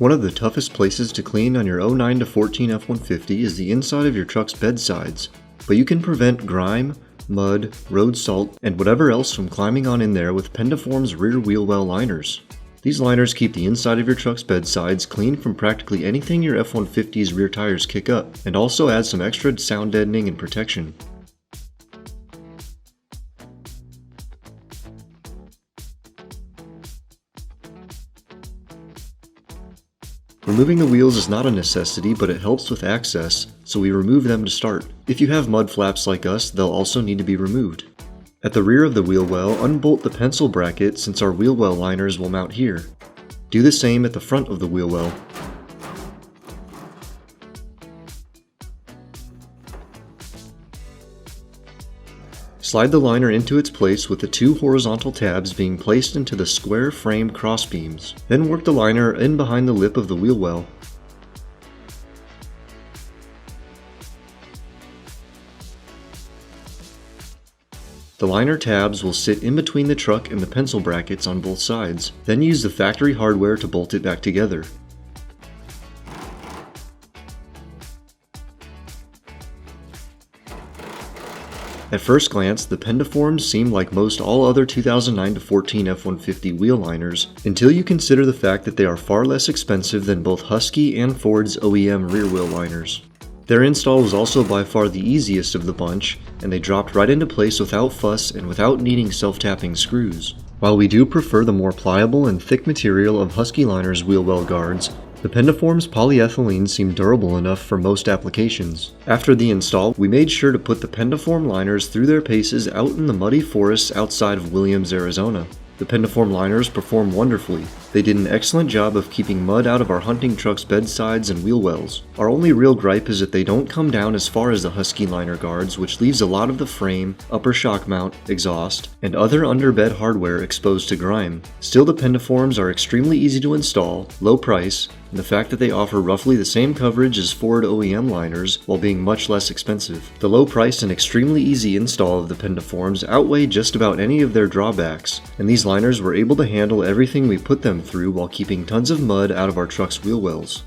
One of the toughest places to clean on your 09 to 14 F-150 is the inside of your truck's bedsides, but you can prevent grime, mud, road salt, and whatever else from climbing on in there with Pendaform's rear wheel well liners. These liners keep the inside of your truck's bedsides clean from practically anything your F-150's rear tires kick up, and also add some extra sound deadening and protection. Removing the wheels is not a necessity, but it helps with access, so we remove them to start. If you have mud flaps like us, they'll also need to be removed. At the rear of the wheel well, unbolt the pencil bracket since our wheel well liners will mount here. Do the same at the front of the wheel well. Slide the liner into its place with the two horizontal tabs being placed into the square frame crossbeams. Then work the liner in behind the lip of the wheel well. The liner tabs will sit in between the truck and the pencil brackets on both sides. Then use the factory hardware to bolt it back together. At first glance, the Pendaforms seem like most all other 2009 to 14 F-150 wheel liners, until you consider the fact that they are far less expensive than both Husky and Ford's OEM rear wheel liners. Their install was also by far the easiest of the bunch, and they dropped right into place without fuss and without needing self-tapping screws. While we do prefer the more pliable and thick material of Husky liners' wheel well guards, the Pendaform's polyethylene seemed durable enough for most applications. After the install, we made sure to put the Pendaform liners through their paces out in the muddy forests outside of Williams, Arizona. The Pendaform liners perform wonderfully. They did an excellent job of keeping mud out of our hunting truck's bedsides and wheel wells. Our only real gripe is that they don't come down as far as the Husky liner guards, which leaves a lot of the frame, upper shock mount, exhaust, and other underbed hardware exposed to grime. Still, the Pendaforms are extremely easy to install, low price, and the fact that they offer roughly the same coverage as Ford OEM liners while being much less expensive. The low price and extremely easy install of the Pendaforms outweigh just about any of their drawbacks, and these liners were able to handle everything we put them through while keeping tons of mud out of our truck's wheel wells.